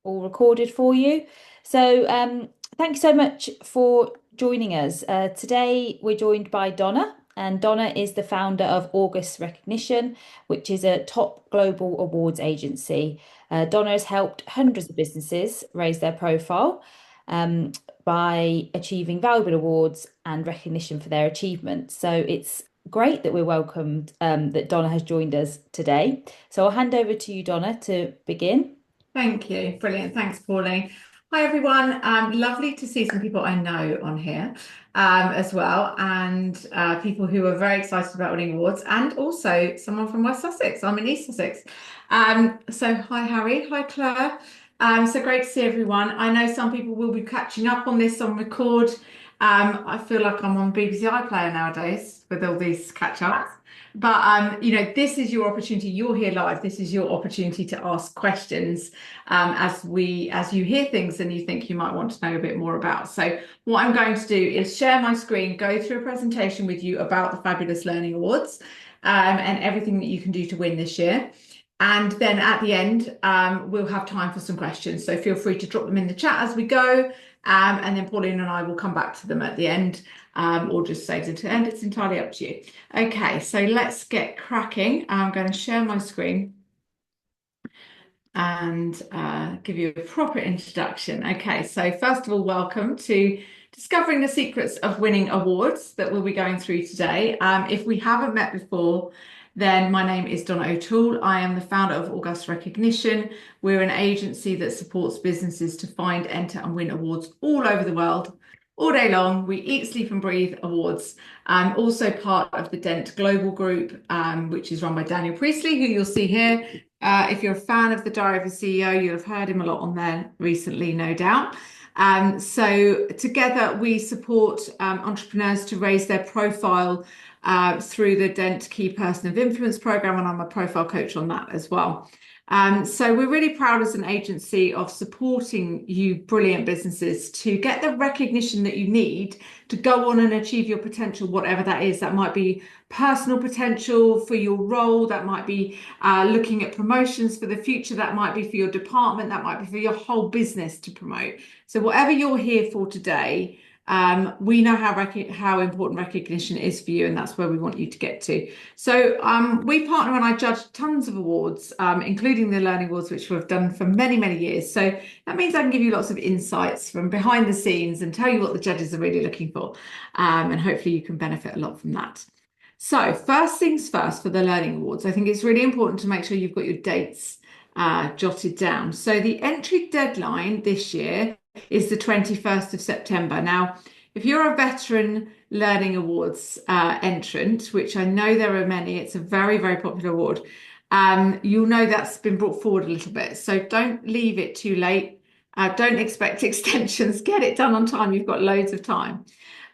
all recorded for you. So, thank you so much for joining us. Today, we're joined by Donna, and Donna is the founder of August Recognition, which is a top global awards agency. Donna has helped hundreds of businesses raise their profile um, by achieving valuable awards and recognition for their achievements. So, it's great that we're welcomed, that Donna has joined us today. So, I'll hand over to you, Donna, to begin. Thank you. Brilliant. Thanks, Pauline. Hi, everyone. Lovely to see some people I know on here as well, and people who are very excited about winning awards, and also someone from West Sussex. I'm in East Sussex. So hi, Harry. Hi, Claire. So great to see everyone. I know some people will be catching up on this on record. I feel like I'm on BBC iPlayer nowadays with all these catch-ups. But this is your opportunity. You're here live. This is your opportunity to ask questions as you hear things and you think you might want to know a bit more about. So what I'm going to do is share my screen, go through a presentation with you about the Fabulous Learning Awards and everything that you can do to win this year. And then at the end, we'll have time for some questions. So feel free to drop them in the chat as we go. And then Pauline and I will come back to them at the end, or just say to the end. It's entirely up to you. Okay, so let's get cracking. I'm going to share my screen and give you a proper introduction. Okay, so first of all, welcome to Discovering the Secrets of Winning Awards that we'll be going through today. If we haven't met before, then my name is Donna O'Toole. I am the founder of August Recognition. We're an agency that supports businesses to find, enter, and win awards all over the world. All day long, we eat, sleep, and breathe awards. I'm also part of the Dent Global Group, which is run by Daniel Priestley, who you'll see here. If you're a fan of the Diary of a CEO, you'll have heard him a lot on there recently, no doubt. So together we support entrepreneurs to raise their profile through the Dent Key Person of Influence program, and I'm a profile coach on that as well. So we're really proud as an agency of supporting you brilliant businesses to get the recognition that you need to go on and achieve your potential, whatever that is. That might be personal potential for your role, that might be looking at promotions for the future, that might be for your department, that might be for your whole business to promote. So whatever you're here for today, we know how important recognition is for you, and that's where we want you to get to. So we partner and I judge tons of awards, including the Learning Awards, which we've done for many, many years. So that means I can give you lots of insights from behind the scenes and tell you what the judges are really looking for. And hopefully you can benefit a lot from that. So first things first, for the Learning Awards, I think it's really important to make sure you've got your dates jotted down. So the entry deadline this year is the 21st of September. Now, if you're a veteran Learning Awards entrant, which I know there are many, it's a very, very popular award, you'll know that's been brought forward a little bit. So don't leave it too late. Don't expect extensions. Get it done on time. You've got loads of time.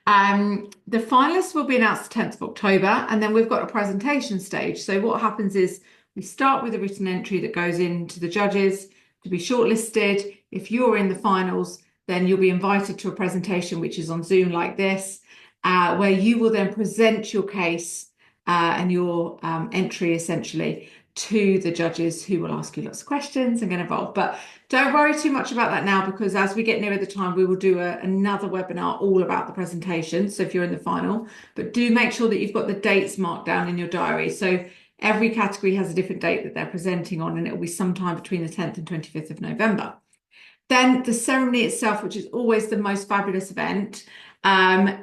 The finalists will be announced the 10th of October, and then we've got a presentation stage. So what happens is we start with a written entry that goes into the judges to be shortlisted. If you're in the finals, then you'll be invited to a presentation, which is on Zoom like this, where you will then present your case and your entry essentially to the judges, who will ask you lots of questions and get involved. But don't worry too much about that now, because as we get nearer the time, we will do another webinar all about the presentation. So if you're in the final, but do make sure that you've got the dates marked down in your diary. So every category has a different date that they're presenting on, and it will be sometime between the 10th and 25th of November. Then the ceremony itself, which is always the most fabulous event,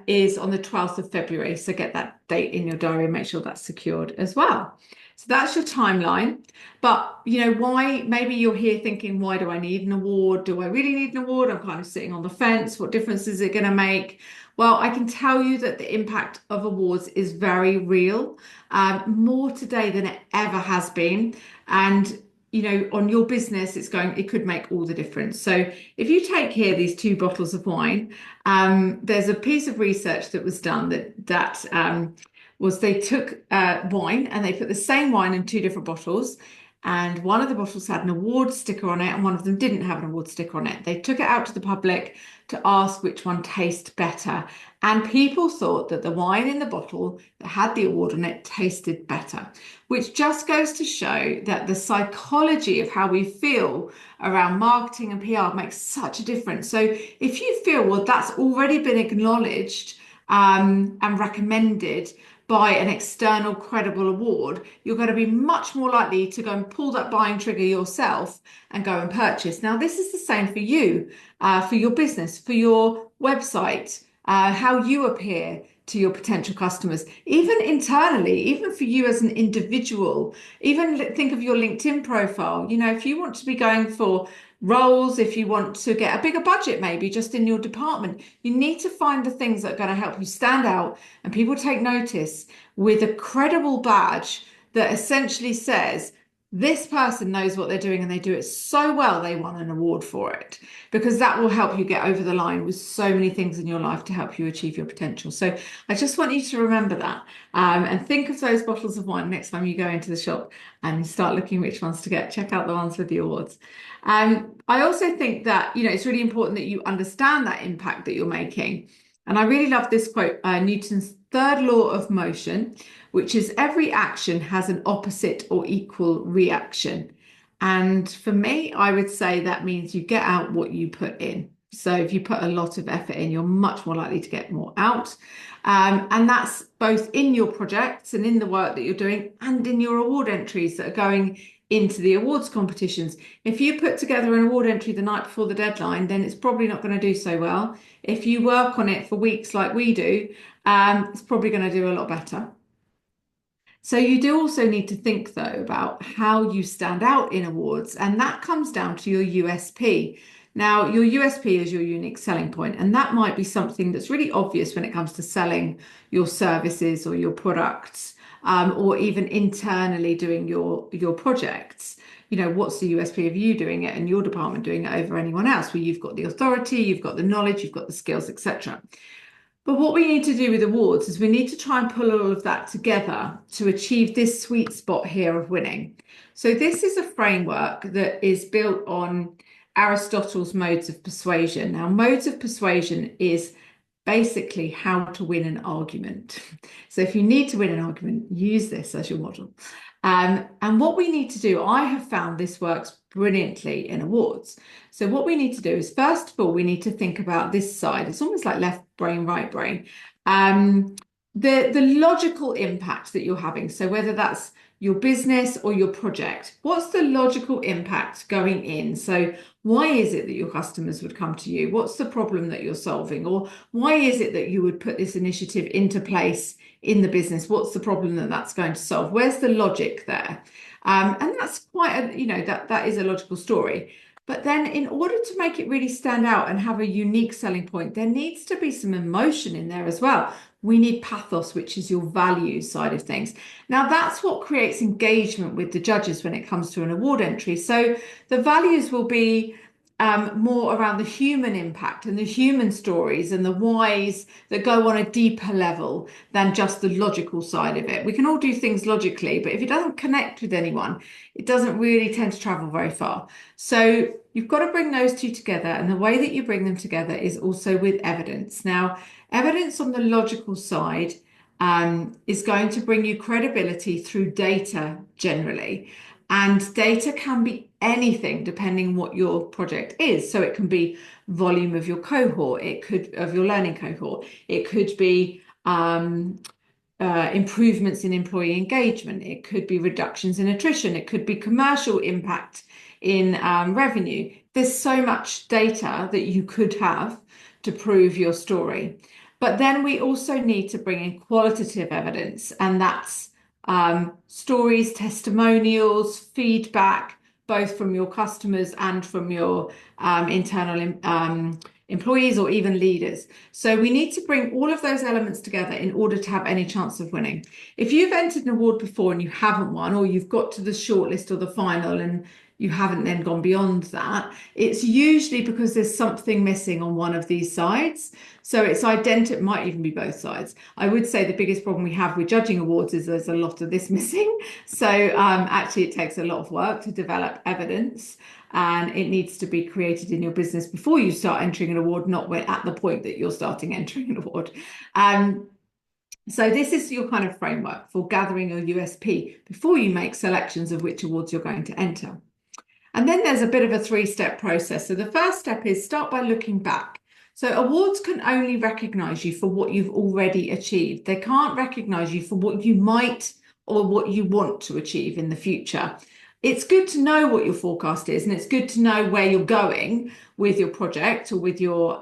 is on the 12th of February. So get that date in your diary and make sure that's secured as well. So that's your timeline. But, why, maybe you're here thinking, why do I need an award? Do I really need an award? I'm kind of sitting on the fence. What difference is it going to make? Well, I can tell you that the impact of awards is very real, more today than it ever has been. And on your business, it could make all the difference. So if you take here these two bottles of wine, there's a piece of research that was done that was they took wine and they put the same wine in two different bottles, and one of the bottles had an award sticker on it, and one of them didn't have an award sticker on it. They took it out to the public to ask which one tasted better, and people thought that the wine in the bottle that had the award on it tasted better, which just goes to show that the psychology of how we feel around marketing and PR makes such a difference. So if you feel, well, that's already been acknowledged and recommended by an external credible award, you're going to be much more likely to go and pull that buying trigger yourself and go and purchase. Now, this is the same for you, for your business, for your website, how you appear to your potential customers, even internally, even for you as an individual. Even think of your LinkedIn profile. You know, if you want to be going for roles, if you want to get a bigger budget, maybe just in your department, you need to find the things that are going to help you stand out and people take notice with a credible badge that essentially says, this person knows what they're doing and they do it so well, they won an award for it, because that will help you get over the line with so many things in your life to help you achieve your potential. So I just want you to remember that and think of those bottles of wine next time you go into the shop and start looking which ones to get. Check out the ones with the awards. I also think that, you know, it's really important that you understand that impact that you're making. And I really love this quote, Newton's third law of motion, which is every action has an opposite or equal reaction. And for me, I would say that means you get out what you put in. So if you put a lot of effort in, you're much more likely to get more out. And that's both in your projects and in the work that you're doing and in your award entries that are going into the awards competitions. If you put together an award entry the night before the deadline, then it's probably not going to do so well. If you work on it for weeks like we do, it's probably going to do a lot better. So you do also need to think though about how you stand out in awards, and that comes down to your USP. Now, your USP is your unique selling point, and that might be something that's really obvious when it comes to selling your services or your products, or even internally doing your projects. You know, what's the USP of you doing it and your department doing it over anyone else? Where you've got the authority, you've got the knowledge, you've got the skills, etc. But what we need to do with awards is we need to try and pull all of that together to achieve this sweet spot here of winning. So this is a framework that is built on Aristotle's modes of persuasion. Now, modes of persuasion is basically how to win an argument. So if you need to win an argument, use this as your model. And what we need to do, I have found this works brilliantly in awards. So what we need to do is, first of all, we need to think about this side. It's almost like left brain, right brain. The logical impact that you're having. So whether that's your business or your project, what's the logical impact going in? So why is it that your customers would come to you? What's the problem that you're solving? Or why is it that you would put this initiative into place in the business? What's the problem that that's going to solve? Where's the logic there? And that's quite a, you know, that is a logical story. But then in order to make it really stand out and have a unique selling point, there needs to be some emotion in there as well. We need pathos, which is your values side of things. Now, that's what creates engagement with the judges when it comes to an award entry. So the values will be more around the human impact and the human stories and the whys that go on a deeper level than just the logical side of it. We can all do things logically, but if it doesn't connect with anyone, it doesn't really tend to travel very far. So you've got to bring those two together, and the way that you bring them together is also with evidence. Now, evidence on the logical side is going to bring you credibility through data generally. And data can be anything depending what your project is. So it can be volume of your cohort, it could of your learning cohort, it could be improvements in employee engagement, it could be reductions in attrition, it could be commercial impact in revenue. There's so much data that you could have to prove your story. But then we also need to bring in qualitative evidence, and that's stories, testimonials, feedback, both from your customers and from your internal employees or even leaders. So we need to bring all of those elements together in order to have any chance of winning. If you've entered an award before and you haven't won, or you've got to the shortlist or the final and you haven't then gone beyond that, it's usually because there's something missing on one of these sides. So it's identical, it might even be both sides. I would say the biggest problem we have with judging awards is there's a lot of this missing. So actually, it takes a lot of work to develop evidence, and it needs to be created in your business before you start entering an award, not when, at the point that you're starting entering an award. Um, so this is your kind of framework for gathering your USP before you make selections of which awards you're going to enter. And then there's a bit of a three-step process. So the first step is start by looking back. So awards can only recognize you for what you've already achieved. They can't recognize you for what you might or what you want to achieve in the future. It's good to know what your forecast is, and it's good to know where you're going with your project or with your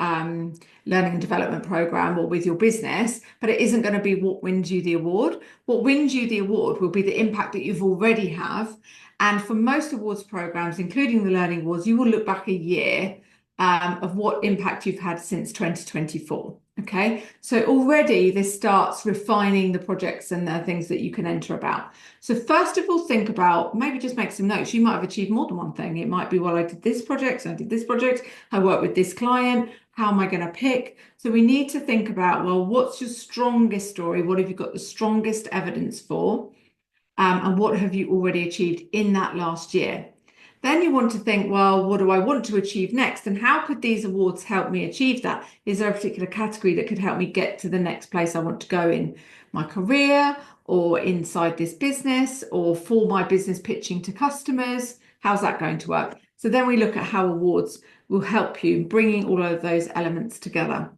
learning and development program or with your business, but it isn't going to be what wins you the award. What wins you the award will be the impact that you've already have. And for most awards programs, including the Learning Awards, you will look back a year of what impact you've had since 2024. Okay, so already this starts refining the projects and the things that you can enter about. So first of all, think about, maybe just make some notes. You might have achieved more than one thing. It might be, well, I did this project, so I did this project, I worked with this client. How am I going to pick? So we need to think about, well, what's your strongest story? What have you got the strongest evidence for? And what have you already achieved in that last year? Then you want to think, well, what do I want to achieve next? And how could these awards help me achieve that? Is there a particular category that could help me get to the next place I want to go in my career or inside this business or for my business pitching to customers? How's that going to work? So then we look at how awards will help you in bringing all of those elements together.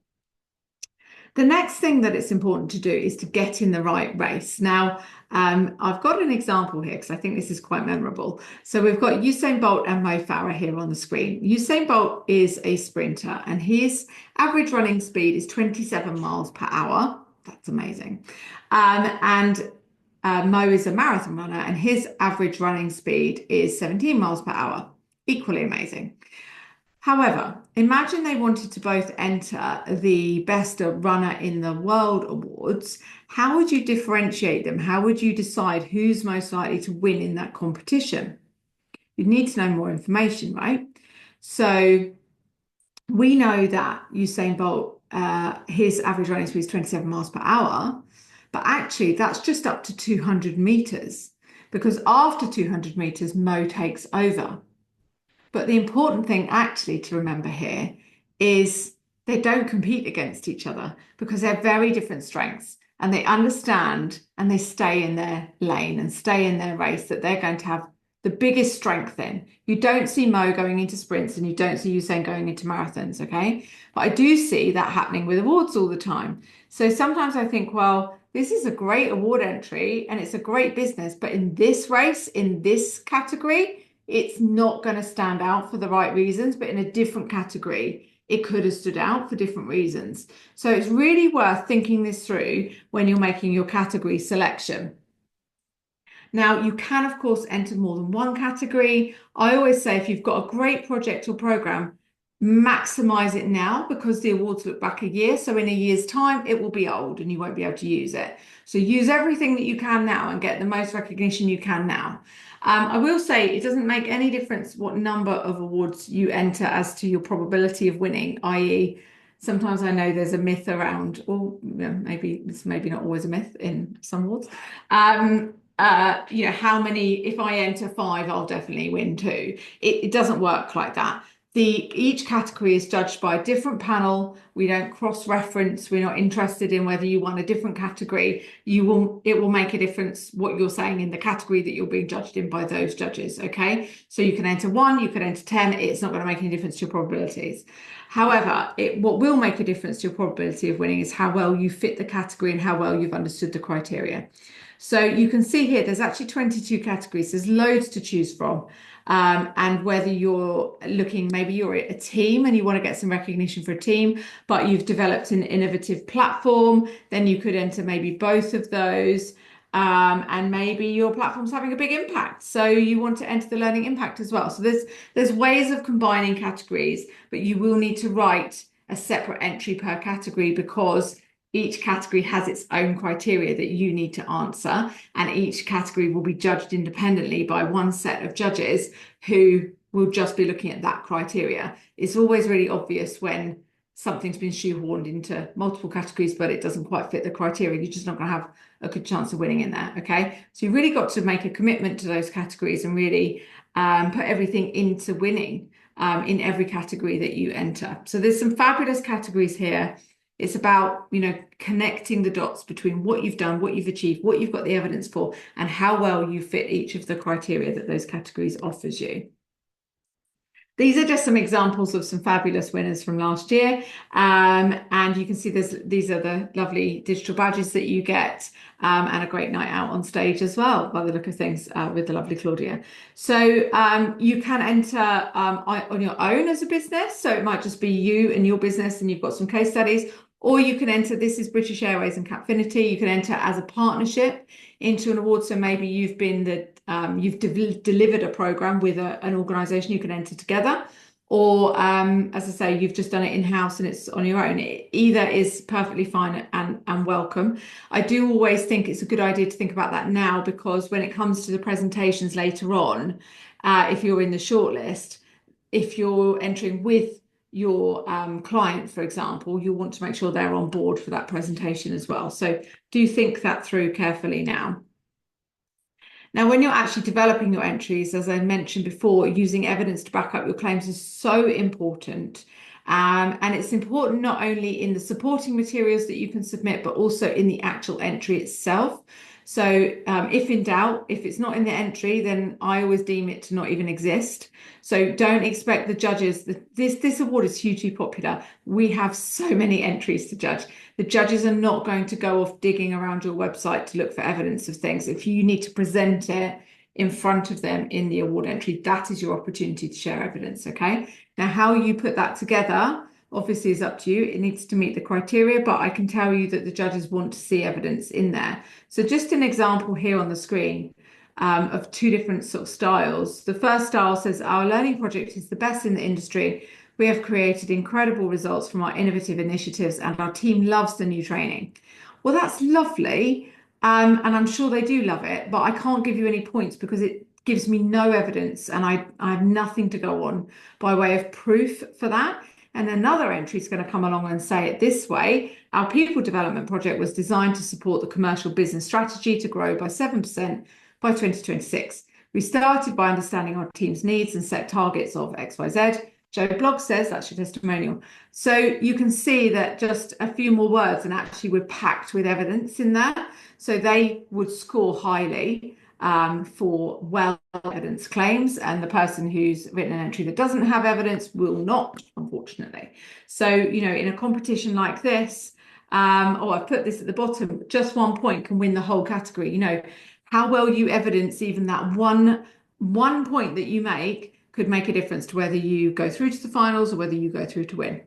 The next thing that it's important to do is to get in the right race. Now, I've got an example here because I think this is quite memorable. So we've got Usain Bolt and Mo Farah here on the screen. Usain Bolt is a sprinter and his average running speed is 27 miles per hour. That's amazing. And Mo is a marathon runner and his average running speed is 17 miles per hour. Equally amazing. However, imagine they wanted to both enter the Best Runner in the World awards. How would you differentiate them? How would you decide who's most likely to win in that competition? You'd need to know more information, right? So we know that Usain Bolt, his average running speed is 27 miles per hour, but actually that's just up to 200 meters because after 200 meters, Mo takes over. But the important thing actually to remember here is they don't compete against each other because they're very different strengths and they understand and they stay in their lane and stay in their race that they're going to have the biggest strength in. You don't see Mo going into sprints and you don't see Usain going into marathons, okay? But I do see that happening with awards all the time. So sometimes I think, well, this is a great award entry and it's a great business, but in this race, in this category, it's not going to stand out for the right reasons, but in a different category, it could have stood out for different reasons. So it's really worth thinking this through when you're making your category selection. Now, you can, of course, enter more than one category. I always say if you've got a great project or program, maximize it now because the awards look back a year. So in a year's time, it will be old and you won't be able to use it. So use everything that you can now and get the most recognition you can now. I will say it doesn't make any difference what number of awards you enter as to your probability of winning, i.e., sometimes I know there's a myth around, or maybe it's maybe not always a myth in some awards. How many, if I enter 5, I'll definitely win 2. It doesn't work like that. Each category is judged by a different panel. We don't cross-reference. We're not interested in whether you won a different category. It will make a difference what you're saying in the category that you're being judged in by those judges. Okay, so you can enter 1, you can enter 10. It's not going to make any difference to your probabilities. However, what will make a difference to your probability of winning is how well you fit the category and how well you've understood the criteria. So you can see here, there's actually 22 categories. There's loads to choose from. And whether you're looking, maybe you're a team and you want to get some recognition for a team, but you've developed an innovative platform, then you could enter maybe both of those. And maybe your platform's having a big impact. So you want to enter the learning impact as well. So there's ways of combining categories, but you will need to write a separate entry per category because each category has its own criteria that you need to answer, and each category will be judged independently by one set of judges who will just be looking at that criteria. It's always really obvious when something's been shoehorned into multiple categories, but it doesn't quite fit the criteria. You're just not going to have a good chance of winning in there. Okay. So you really got to make a commitment to those categories and really put everything into winning in every category that you enter. So there's some fabulous categories here. It's about, connecting the dots between what you've done, what you've achieved, what you've got the evidence for, and how well you fit each of the criteria that those categories offers you. These are just some examples of some fabulous winners from last year. And you can see these are the lovely digital badges that you get, and a great night out on stage as well, by the look of things, with the lovely Claudia. So you can enter on your own as a business. So it might just be you and your business, and you've got some case studies. Or you can enter, this is British Airways and Capfinity, you can enter as a partnership into an award. So maybe you've been you've delivered a program with an organisation, you can enter together. Or as I say, you've just done it in-house and it's on your own. Either is perfectly fine and welcome. I do always think it's a good idea to think about that now, because when it comes to the presentations later on, if you're in the shortlist, if you're entering with your client, for example, you'll want to make sure they're on board for that presentation as well. So do think that through carefully now. Now, when you're actually developing your entries, as I mentioned before, using evidence to back up your claims is so important. And it's important not only in the supporting materials that you can submit, but also in the actual entry itself. So if in doubt, if it's not in the entry, then I always deem it to not even exist. So don't expect the judges. This award is hugely popular. We have so many entries to judge. The judges are not going to go off digging around your website to look for evidence of things. If you need to present it in front of them in the award entry, that is your opportunity to share evidence, okay? Now, how you put that together obviously is up to you. It needs to meet the criteria, but I can tell you that the judges want to see evidence in there. So just an example here on the screen of two different sort of styles. The first style says, our learning project is the best in the industry. We have created incredible results from our innovative initiatives and our team loves the new training. Well, that's lovely. And I'm sure they do love it, but I can't give you any points because it gives me no evidence and I have nothing to go on by way of proof for that. And another entry is going to come along and say it this way. Our people development project was designed to support the commercial business strategy to grow by 7% by 2026. We started by understanding our team's needs and set targets of XYZ. Joe Bloggs says that's your testimonial. So you can see that just a few more words and actually we're packed with evidence in there. So they would score highly for well evidence claims, and the person who's written an entry that doesn't have evidence will not, unfortunately. So, in a competition like this, I've put this at the bottom, just 1 point can win the whole category. How well you evidence even that one point that you make could make a difference to whether you go through to the finals or whether you go through to win.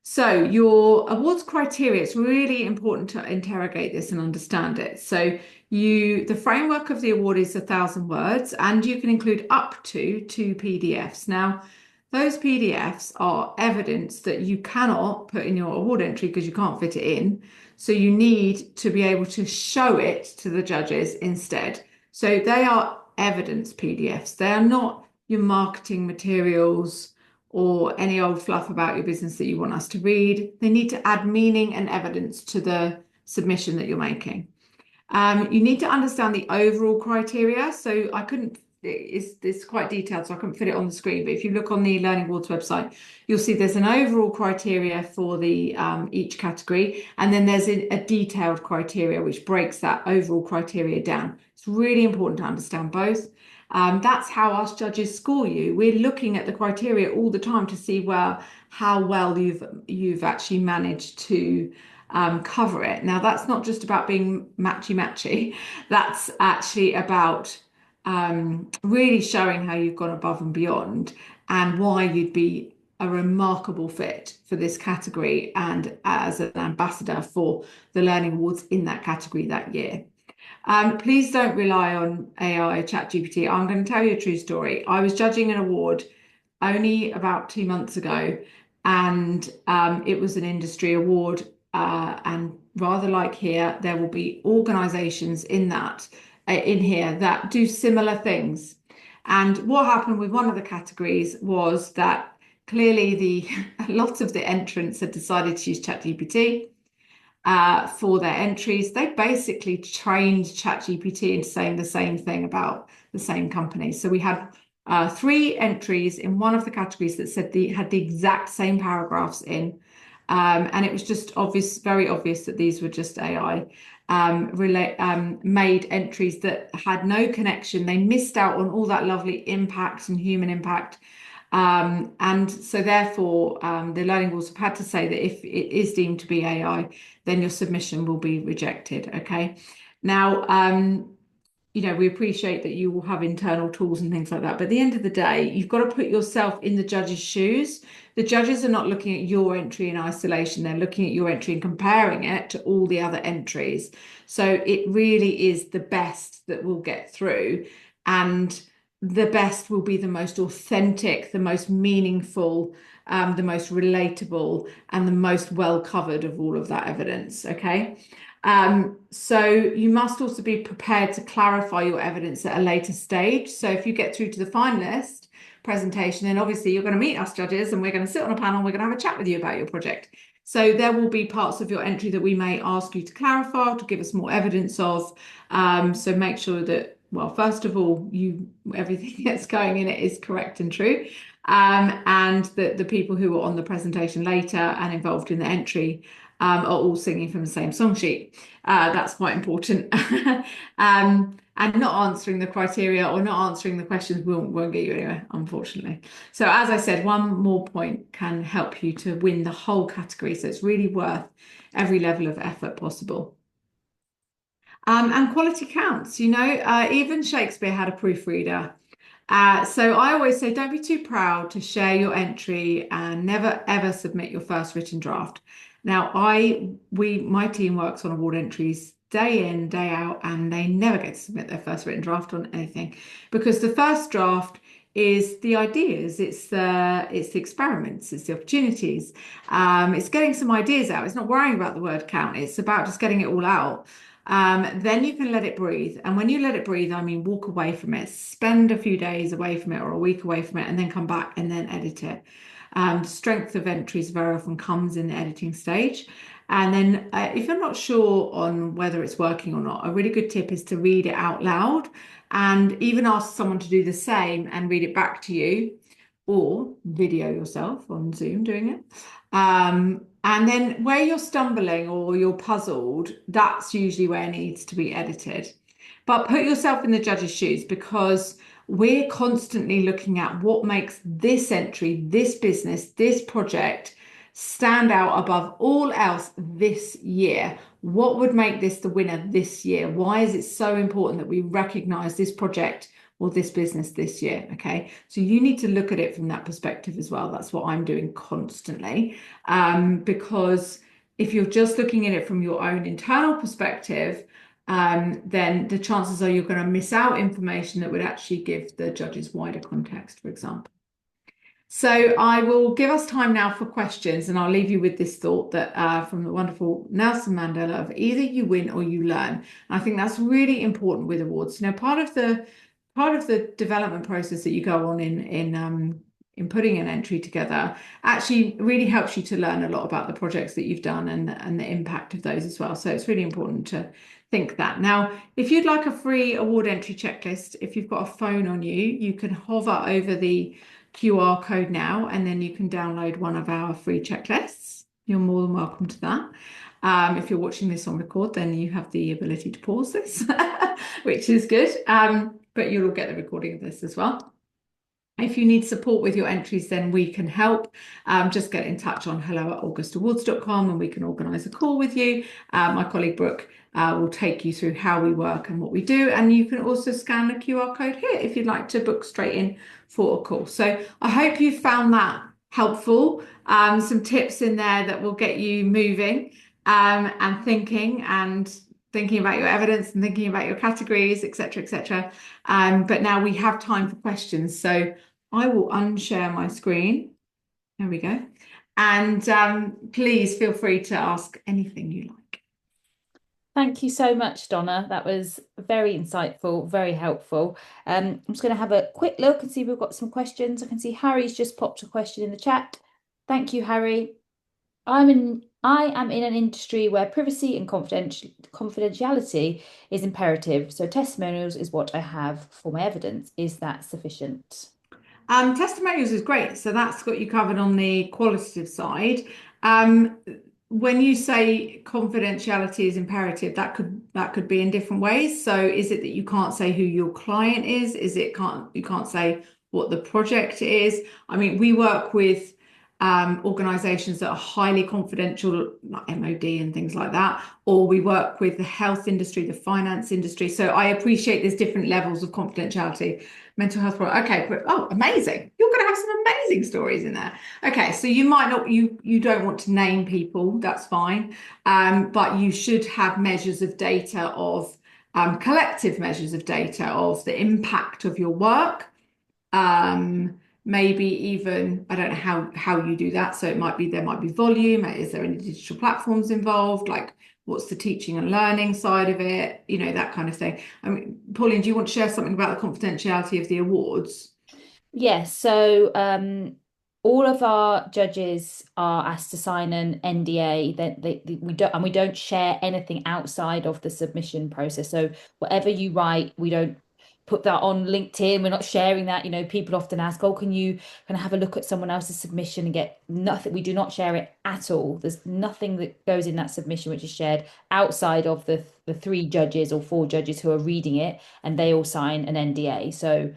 So your awards criteria, it's really important to interrogate this and understand it. So the framework of the award is 1,000 words, and you can include up to 2 PDFs. Now, those PDFs are evidence that you cannot put in your award entry because you can't fit it in. So you need to be able to show it to the judges instead. So they are evidence PDFs. They are not your marketing materials or any old fluff about your business that you want us to read. They need to add meaning and evidence to the submission that you're making. You need to understand the overall criteria. So it's quite detailed, so I couldn't fit it on the screen. But if you look on the Learning Awards website, you'll see there's an overall criteria for the each category, and then there's a detailed criteria which breaks that overall criteria down. It's really important to understand both. That's how us judges score you. We're looking at the criteria all the time to see how well you've actually managed to cover it. Now, that's not just about being matchy-matchy. That's actually about really showing how you've gone above and beyond and why you'd be a remarkable fit for this category and as an ambassador for the Learning Awards in that category that year. Please don't rely on AI, ChatGPT. I'm going to tell you a true story. I was judging an award only about 2 months ago, and it was an industry award. and rather like here, there will be organizations in here that do similar things. And what happened with one of the categories was that clearly the lots of the entrants had decided to use ChatGPT for their entries. They basically trained ChatGPT into saying the same thing about the same company. So we had three entries in one of the categories that said had the exact same paragraphs in. And it was just obvious, very obvious that these were just AI made entries that had no connection. They missed out on all that lovely impact and human impact. And so therefore, the learning rules have had to say that if it is deemed to be AI, then your submission will be rejected. Okay. Now, we appreciate that you will have internal tools and things like that. But at the end of the day, you've got to put yourself in the judge's shoes. The judges are not looking at your entry in isolation. They're looking at your entry and comparing it to all the other entries. So it really is the best that will get through. And the best will be the most authentic, the most meaningful, the most relatable, and the most well covered of all of that evidence. Okay. So you must also be prepared to clarify your evidence at a later stage. So if you get through to the finalist presentation, then obviously you're going to meet us judges and we're going to sit on a panel, we're going to have a chat with you about your project. So there will be parts of your entry that we may ask you to clarify or to give us more evidence of. So make sure that, well, first of all, everything that's going in it is correct and true. And that the people who are on the presentation later and involved in the entry are all singing from the same song sheet. That's quite important. And not answering the criteria or not answering the questions won't get you anywhere, unfortunately. So as I said, one more point can help you to win the whole category. So it's really worth every level of effort possible. And quality counts, even Shakespeare had a proofreader. So I always say, don't be too proud to share your entry and never ever submit your first written draft. Now, my team works on award entries day in, day out, and they never get to submit their first written draft on anything because the first draft is the ideas, it's the experiments, it's the opportunities, it's getting some ideas out. It's not worrying about the word count. It's about just getting it all out. Then you can let it breathe. And when you let it breathe, I mean, walk away from it, spend a few days away from it or a week away from it, and then come back and then edit it. Strength of entries very often comes in the editing stage. And then if you're not sure on whether it's working or not, a really good tip is to read it out loud and even ask someone to do the same and read it back to you or video yourself on Zoom doing it. And then where you're stumbling or you're puzzled, that's usually where it needs to be edited. But put yourself in the judge's shoes because we're constantly looking at what makes this entry, this business, this project stand out above all else this year. What would make this the winner this year? Why is it so important that we recognize this project or this business this year? Okay, so you need to look at it from that perspective as well. That's what I'm doing constantly, because if you're just looking at it from your own internal perspective, then the chances are you're going to miss out information that would actually give the judges wider context, for example. So I will give us time now for questions, and I'll leave you with this thought that from the wonderful Nelson Mandela of either you win or you learn. And I think that's really important with awards. Part of the development process that you go on in putting an entry together actually really helps you to learn a lot about the projects that you've done and the impact of those as well. So it's really important to think that. Now, if you'd like a free award entry checklist, if you've got a phone on you, you can hover over the QR code now, and then you can download one of our free checklists. You're more than welcome to that. If you're watching this on record, then you have the ability to pause this, which is good. But you'll get the recording of this as well. If you need support with your entries, then we can help. Just get in touch on hello@augustawards.com and we can organise a call with you. My colleague Brooke will take you through how we work and what we do. And you can also scan the QR code here if you'd like to book straight in for a call. So I hope you found that helpful. Some tips in there that will get you moving and thinking about your evidence and thinking about your categories, etc., etc. But now we have time for questions. So I will unshare my screen. There we go. And please feel free to ask anything you like. Thank you so much, Donna. That was very insightful, very helpful. I'm just going to have a quick look and see if we've got some questions. I can see Harry's just popped a question in the chat. Thank you, Harry. I am in an industry where privacy and confidentiality is imperative. So testimonials is what I have for my evidence. Is that sufficient? Testimonials is great. So that's got you covered on the qualitative side. Um, when you say confidentiality is imperative, that could be in different ways. So is it that you can't say who your client is? Is it can't you can't say what the project is? I mean, we work with organizations that are highly confidential, like MOD and things like that, or we work with the health industry, the finance industry. So I appreciate there's different levels of confidentiality. Mental health. Okay. Oh, amazing. You're going to have some amazing stories in there. Okay. So you might not, you don't want to name people. That's fine. But you should have measures of data of collective measures of data of the impact of your work. Maybe even, I don't know how you do that. So it might be there might be volume. Is there any digital platforms involved? Like what's the teaching and learning side of it? That kind of thing. I mean, Pauline, do you want to share something about the confidentiality of the awards? Yes, so all of our judges are asked to sign an NDA that we don't share anything outside of the submission process. So whatever you write, we don't put that on LinkedIn. We're not sharing that. People often ask, "Oh, can I have a look at someone else's submission and get nothing?" We do not share it at all. There's nothing that goes in that submission which is shared outside of the three judges or four judges who are reading it, and they all sign an NDA. So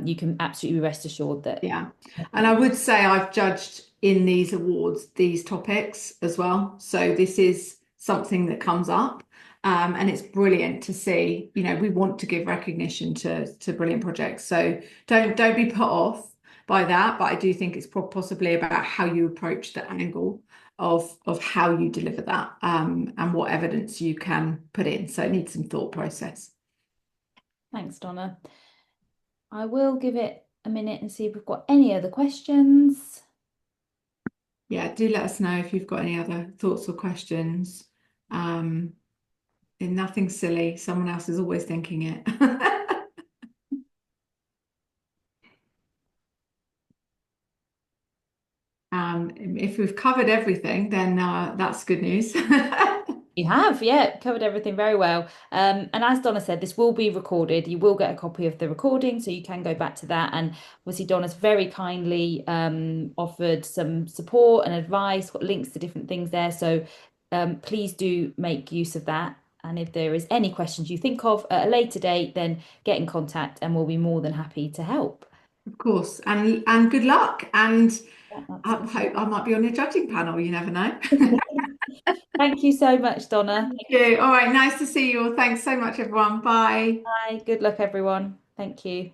you can absolutely rest assured that Yeah. And I nothing. would say I've judged in these awards these topics as well. So this is something that comes up. And it's brilliant to see, we want to give recognition to brilliant projects. So don't be put off by that, but I do think it's possibly about how you approach the angle of how you deliver that and what evidence you can put in. So it needs some thought process. Thanks, Donna. I will give it a minute and see if we've got any other questions. Yeah, do let us know if you've got any other thoughts or questions. Um, and nothing silly. Someone else is always thinking it. If we've covered everything, then that's good news. You have, yeah, covered everything very well. And as Donna said, this will be recorded. You will get a copy of the recording, so you can go back to that. And obviously, Donna's very kindly offered some support and advice, got links to different things there. So please do make use of that. And if there is any questions you think of at a later date, then get in contact and we'll be more than happy to help. Of course, and good luck. And Yeah, I absolutely. hope I might be on your judging panel. You never know. Thank you so much, Donna. Thank you. All right, nice to see you all. Thanks so much, everyone. Bye. Bye. Good luck, everyone. Thank you.